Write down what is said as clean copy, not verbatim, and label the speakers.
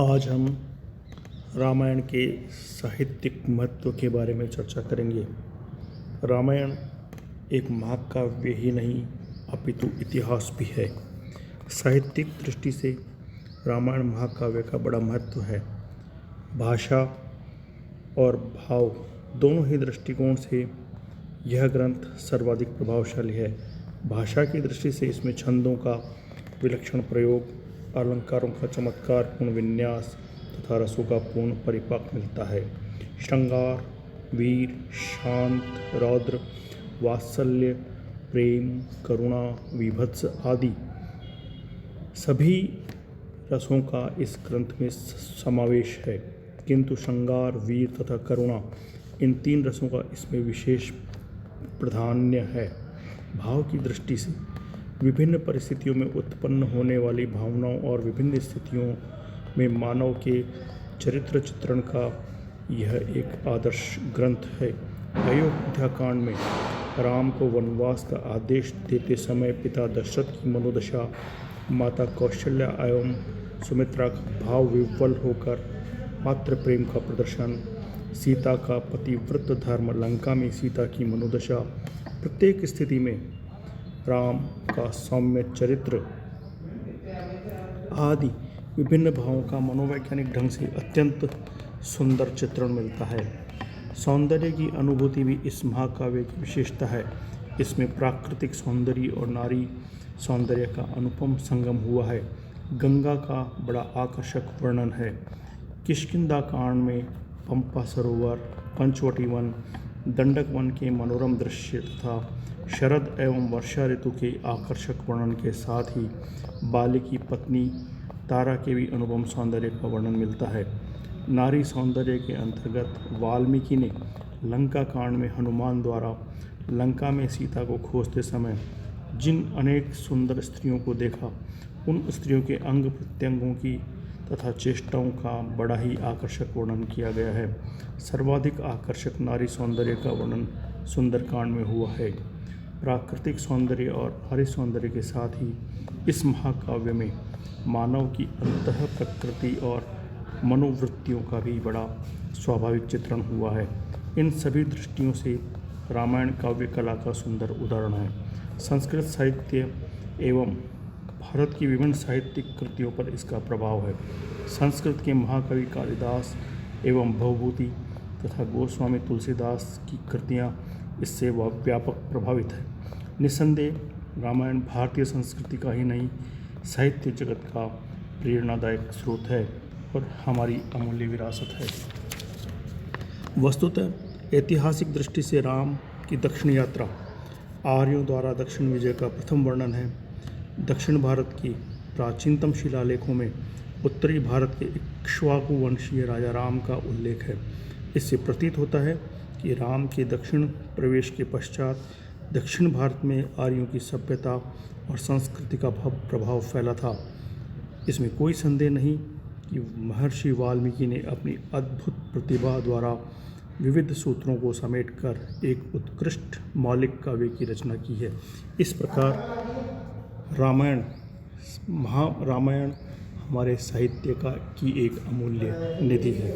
Speaker 1: आज हम रामायण के साहित्यिक महत्व के बारे में चर्चा करेंगे। रामायण एक महाकाव्य ही नहीं अपितु इतिहास भी है। साहित्यिक दृष्टि से रामायण महाकाव्य का बड़ा महत्व है। भाषा और भाव दोनों ही दृष्टिकोण से यह ग्रंथ सर्वाधिक प्रभावशाली है। भाषा की दृष्टि से इसमें छंदों का विलक्षण प्रयोग, अलंकारों का चमत्कारपूर्ण विन्यास तथा रसों का पूर्ण परिपाक मिलता है। श्रृंगार, वीर, शांत, रौद्र, वात्सल्य, प्रेम, करुणा, वीभत्स आदि सभी रसों का इस ग्रंथ में समावेश है। किंतु श्रृंगार, वीर तथा करुणा इन तीन रसों का इसमें विशेष प्राधान्य है। भाव की दृष्टि से विभिन्न परिस्थितियों में उत्पन्न होने वाली भावनाओं और विभिन्न स्थितियों में मानव के चरित्र चित्रण का यह एक आदर्श ग्रंथ है। अयोध्याकांड में राम को वनवास का आदेश देते समय पिता दशरथ की मनोदशा, माता कौशल्या एवं सुमित्रा का भाव विह्वल होकर मातृ प्रेम का प्रदर्शन, सीता का पतिव्रत धर्म, लंका में सीता की मनोदशा, प्रत्येक स्थिति में राम का सौम्य चरित्र आदि विभिन्न भावों का मनोवैज्ञानिक ढंग से अत्यंत सुंदर चित्रण मिलता है। सौंदर्य की अनुभूति भी इस महाकाव्य की विशेषता है। इसमें प्राकृतिक सौंदर्य और नारी सौंदर्य का अनुपम संगम हुआ है। गंगा का बड़ा आकर्षक वर्णन है। किष्किंधा कांड में पंपा सरोवर, पंचवटी वन, दंडक वन के मनोरम दृश्य तथा शरद एवं वर्षा ऋतु के आकर्षक वर्णन के साथ ही बाली की पत्नी तारा के भी अनुपम सौंदर्य का वर्णन मिलता है। नारी सौंदर्य के अंतर्गत वाल्मीकि ने लंका कांड में हनुमान द्वारा लंका में सीता को खोजते समय जिन अनेक सुंदर स्त्रियों को देखा, उन स्त्रियों के अंग प्रत्यंगों की तथा चेष्टाओं का बड़ा ही आकर्षक वर्णन किया गया है। सर्वाधिक आकर्षक नारी सौंदर्य का वर्णन सुंदरकांड में हुआ है। प्राकृतिक सौंदर्य और नारी सौंदर्य के साथ ही इस महाकाव्य में मानव की अंतः प्रकृति और मनोवृत्तियों का भी बड़ा स्वाभाविक चित्रण हुआ है। इन सभी दृष्टियों से रामायण काव्य कला का सुंदर उदाहरण है। संस्कृत साहित्य एवं भारत की विभिन्न साहित्यिक कृतियों पर इसका प्रभाव है। संस्कृत के महाकवि कालिदास एवं भवभूति तथा गोस्वामी तुलसीदास की कृतियाँ इससे व्यापक प्रभावित है। निस्संदेह रामायण भारतीय संस्कृति का ही नहीं, साहित्य जगत का प्रेरणादायक स्रोत है और हमारी अमूल्य विरासत है। वस्तुतः ऐतिहासिक दृष्टि से राम की दक्षिण यात्रा आर्यों द्वारा दक्षिण विजय का प्रथम वर्णन है। दक्षिण भारत की प्राचीनतम शिलालेखों में उत्तरी भारत के इक्ष्वाकु वंशीय राजा राम का उल्लेख है। इससे प्रतीत होता है कि राम के दक्षिण प्रवेश के पश्चात दक्षिण भारत में आर्यों की सभ्यता और संस्कृति का प्रभाव फैला था। इसमें कोई संदेह नहीं कि महर्षि वाल्मीकि ने अपनी अद्भुत प्रतिभा द्वारा विविध सूत्रों को समेटकर एक उत्कृष्ट मौलिक काव्य की रचना की है। इस प्रकार रामायण हमारे साहित्य की एक अमूल्य निधि है।